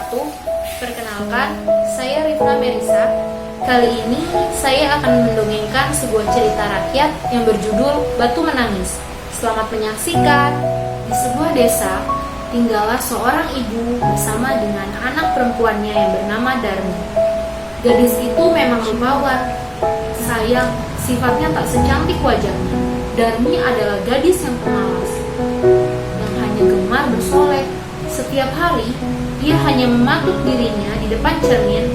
wabarakatuh. Perkenalkan, saya Rifna Merisa. Kali ini saya akan mendongengkan sebuah cerita rakyat yang berjudul Batu Menangis. Selamat menyaksikan. Di sebuah desa, tinggallah seorang ibu bersama dengan anak perempuannya yang bernama Darmi. Gadis itu memang rupawan. Sayang, sifatnya tak secantik wajahnya. Darmi adalah gadis yang pemalas, yang hanya gemar bersolek. Setiap hari, dia hanya mematuk dirinya di depan cermin,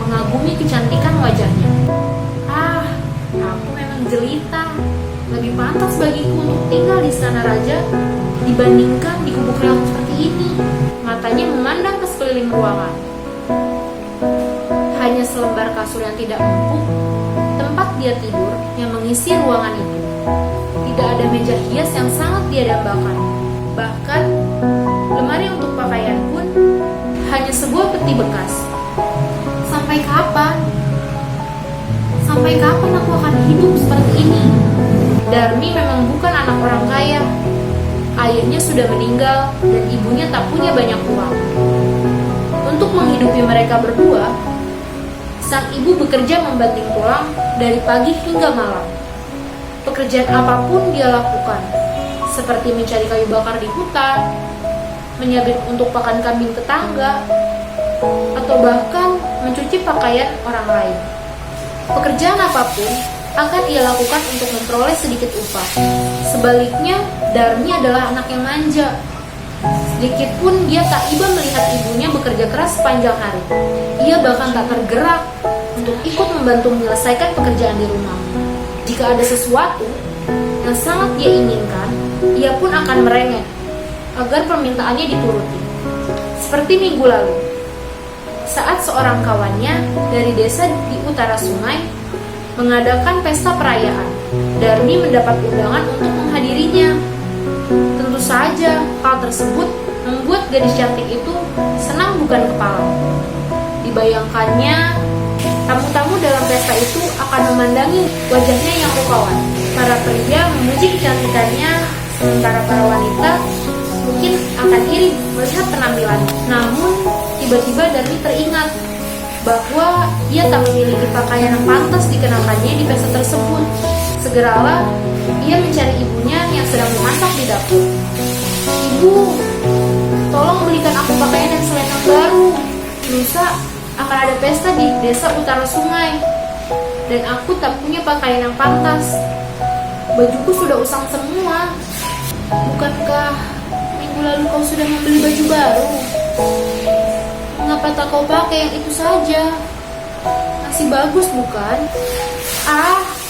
mengagumi kecantikan wajahnya. Aku memang jelita. Lebih pantas bagiku untuk tinggal di istana raja dibandingkan di gubuk reok seperti ini. Matanya memandang ke sekeliling ruangan. Hanya selembar kasur yang tidak empuk, tempat dia tidur yang mengisi ruangan itu. Tidak ada meja hias yang sangat dia dambakan. Bahkan, lemari untuk pakaian pun hanya sebuah peti bekas. Sampai kapan? Sampai kapan aku akan hidup seperti ini? Darmi memang bukan anak orang kaya. Ayahnya sudah meninggal dan ibunya tak punya banyak uang. Untuk menghidupi mereka berdua, sang ibu bekerja membanting tulang dari pagi hingga malam. Pekerjaan apapun dia lakukan, seperti mencari kayu bakar di hutan, menyabit untuk pakan kambing tetangga, atau bahkan mencuci pakaian orang lain. Pekerjaan apapun akan ia lakukan untuk memperoleh sedikit upah. Sebaliknya, Darmi adalah anak yang manja. Sedikit pun dia tak iba melihat ibunya bekerja keras sepanjang hari. Ia bahkan tak tergerak untuk ikut membantu menyelesaikan pekerjaan di rumah. Jika ada sesuatu yang sangat dia inginkan, ia pun akan merengek agar permintaannya dituruti. Seperti minggu lalu, saat seorang kawannya dari desa di utara sungai mengadakan pesta perayaan, Darmi mendapat undangan untuk menghadirinya. Tentu saja, hal tersebut membuat gadis cantik itu senang bukan kepala. Dibayangkannya, tamu-tamu dalam pesta itu akan memandangi wajahnya yang rupawan. Para pria memuji kecantikannya, sementara para wanita mungkin akan iri melihat penampilannya. Namun, tiba-tiba Darmi teringat bahwa ia tak memiliki pakaian yang pantas dikenakannya di pesta tersebut. Segeralah, ia mencari ibunya yang sedang memasak di dapur. "Ibu, tolong belikan aku pakaian dan selendang baru. Lusa akan ada pesta di desa utara sungai, dan aku tak punya pakaian yang pantas. Bajuku sudah usang semua. Bukankah minggu lalu kau sudah membeli baju baru? Mengapa tak kau pakai yang itu saja? Masih bagus bukan?"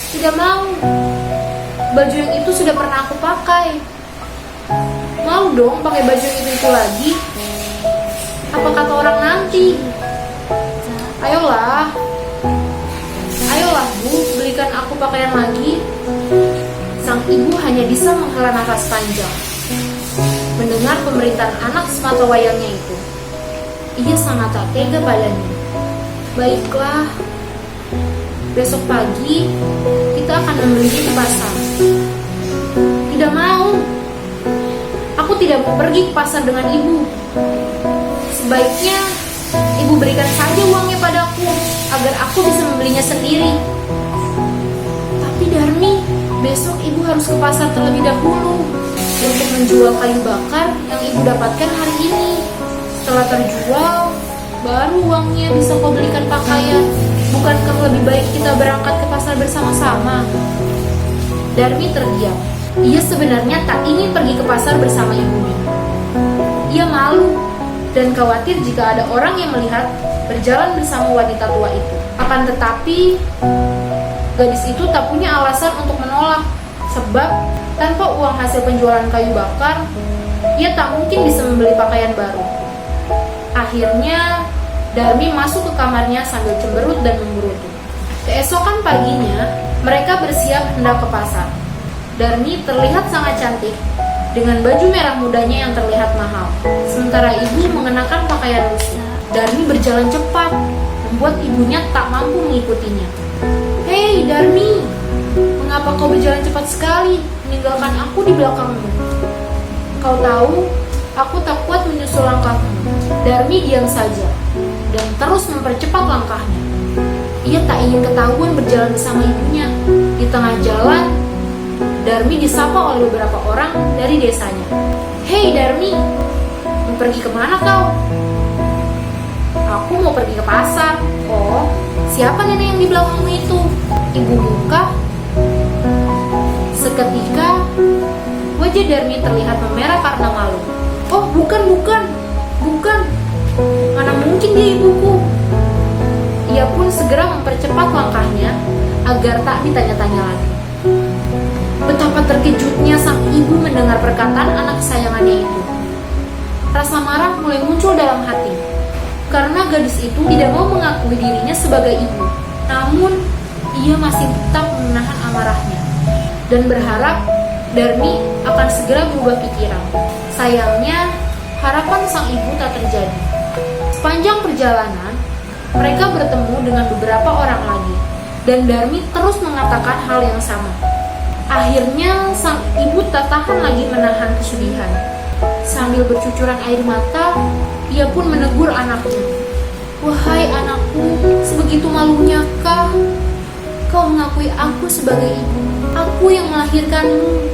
Tidak mau. Baju yang itu sudah pernah aku pakai. Mau dong pakai baju yang itu lagi. Apa kata orang nanti? Ayolah Bu, belikan aku pakaian lagi. Sang ibu hanya bisa menghela nafas panjang mendengar pemberitaan anak semata wayangnya itu. Ia sangat tak tega padanya. "Baiklah, besok pagi kita akan membelinya ke pasar." "Tidak mau. Aku tidak mau pergi ke pasar dengan ibu. Sebaiknya ibu berikan saja uangnya padaku agar aku bisa membelinya sendiri." "Tapi Darmi, besok ibu harus ke pasar terlebih dahulu untuk menjual kayu bakar yang ibu dapatkan hari ini. Setelah terjual, baru uangnya bisa kau belikan pakaian. Bukankah lebih baik kita berangkat ke pasar bersama-sama?" Darmi terdiam. Ia sebenarnya tak ingin pergi ke pasar bersama ibunya. Ia malu dan khawatir jika ada orang yang melihat berjalan bersama wanita tua itu. Akan tetapi, gadis itu tak punya alasan untuk menolak, sebab tanpa uang hasil penjualan kayu bakar, ia tak mungkin bisa membeli pakaian baru. Akhirnya, Darmi masuk ke kamarnya sambil cemberut dan menggerutu. Keesokan paginya, mereka bersiap hendak ke pasar. Darmi terlihat sangat cantik dengan baju merah mudanya yang terlihat mahal, sementara ibu mengenakan pakaian lusuh. Darmi berjalan cepat, membuat ibunya tak mampu mengikutinya. "Hei Darmi, mengapa kau berjalan cepat sekali, meninggalkan aku di belakangmu? Kau tahu, aku tak kuat menyusul langkahmu." Darmi diam saja dan terus mempercepat langkahnya. Ia tak ingin ketahuan berjalan bersama ibunya. Di tengah jalan, Darmi disapa oleh beberapa orang dari desanya. "Hei Darmi, mau pergi kemana kau?" "Aku mau pergi ke pasar." "Oh, siapa nenek yang di belakangmu itu? Ibumu kah?" Seketika, wajah Darmi terlihat memerah karena malu. "Oh, bukan. Mana mungkin dia ibuku." Ia pun segera mempercepat langkahnya agar tak ditanya-tanya lagi. Betapa terkejutnya sang ibu mendengar perkataan anak kesayangannya itu. Rasa marah mulai muncul dalam hati, karena gadis itu tidak mau mengakui dirinya sebagai ibu. Namun, ia masih tetap menahan amarahnya dan berharap Darmi akan segera berubah pikiran. Sayangnya, harapan sang ibu tak terjadi. Sepanjang perjalanan, mereka bertemu dengan beberapa orang lagi, dan Darmi terus mengatakan hal yang sama. Akhirnya, sang ibu tak tahan lagi menahan kesedihan. Sambil bercucuran air mata, ia pun menegur anaknya. "Wahai anakku, sebegitu malunya kah kau mengakui aku sebagai ibu? Aku yang melahirkanmu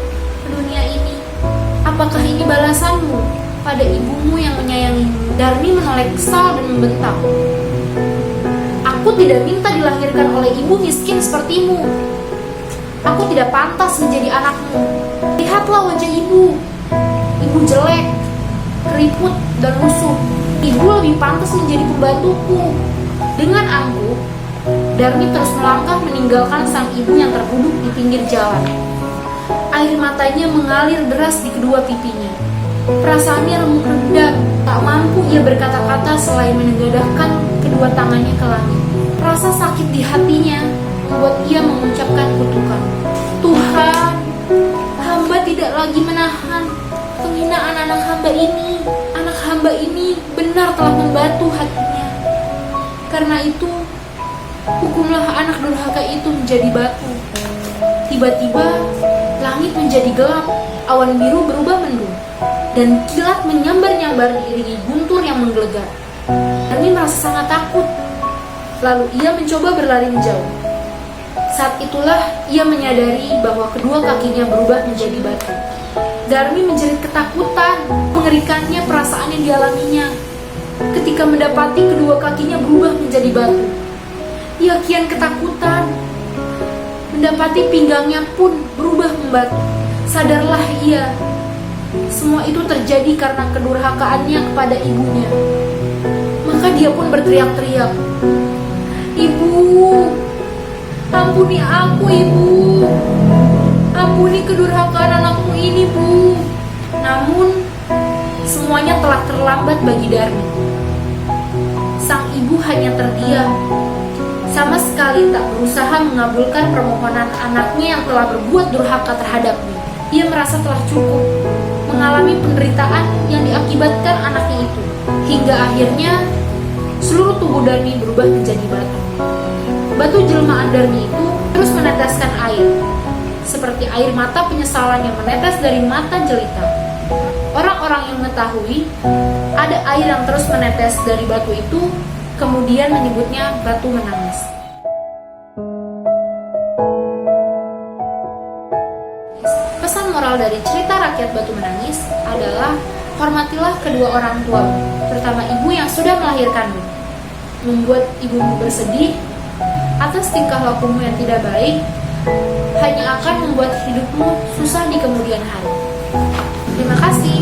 ke dunia ini. Apakah ini balasanmu pada ibumu yang menyayangimu?" Darmi menoleh kesal dan membentak. "Aku tidak minta dilahirkan oleh ibu miskin sepertimu. Aku tidak pantas menjadi anakmu. Lihatlah wajah ibu. Ibu jelek, keriput, dan lusuh. Ibu lebih pantas menjadi pembantuku." Dengan angkuh, Darmi terus melangkah meninggalkan sang ibu yang terduduk di pinggir jalan. Air matanya mengalir deras di kedua pipinya. Perasaannya remuk redam, tak mampu ia berkata-kata selain menengadahkan kedua tangannya ke langit. Rasa sakit di hatinya membuat ia mengucapkan kutukan. "Tuhan, hamba tidak lagi menahan penghinaan anak hamba ini. Anak hamba ini benar telah membatu hatinya. Karena itu, hukumlah anak durhaka itu menjadi batu." Tiba-tiba, langit menjadi gelap, awan biru berubah mendung, dan kilat menyambar-nyambar diiringi guntur yang menggelegar. Darmi merasa sangat takut. Lalu ia mencoba berlari menjauh. Saat itulah ia menyadari bahwa kedua kakinya berubah menjadi batu. Darmi menjerit ketakutan. Mengerikannya perasaan yang dialaminya ketika mendapati kedua kakinya berubah menjadi batu. Ia kian ketakutan. Mendapati pinggangnya pun berubah membatu. Sadarlah ia, semua itu terjadi karena kedurhakaannya kepada ibunya. Maka dia pun berteriak-teriak, "Ibu, ampuni aku, Ibu. Ampuni kedurhakaan anakku ini, Bu." Namun, semuanya telah terlambat bagi Darmi. Sang ibu hanya terdiam, sama sekali tak berusaha mengabulkan permohonan anaknya yang telah berbuat durhaka terhadapnya. Ia merasa telah cukup mengalami penderitaan yang diakibatkan anaknya itu, hingga akhirnya seluruh tubuh Darmi berubah menjadi batu. Batu jelmaan Darmi itu terus meneteskan air, seperti air mata penyesalan yang menetes dari mata jelita. Orang-orang yang mengetahui ada air yang terus menetes dari batu itu kemudian menyebutnya batu menangis. Pesan moral dari cerita rakyat batu menangis adalah hormatilah kedua orang tuamu, terutama ibu yang sudah melahirkanmu. Membuat ibumu bersedih atas tingkah lakumu yang tidak baik hanya akan membuat hidupmu susah di kemudian hari. Terima kasih.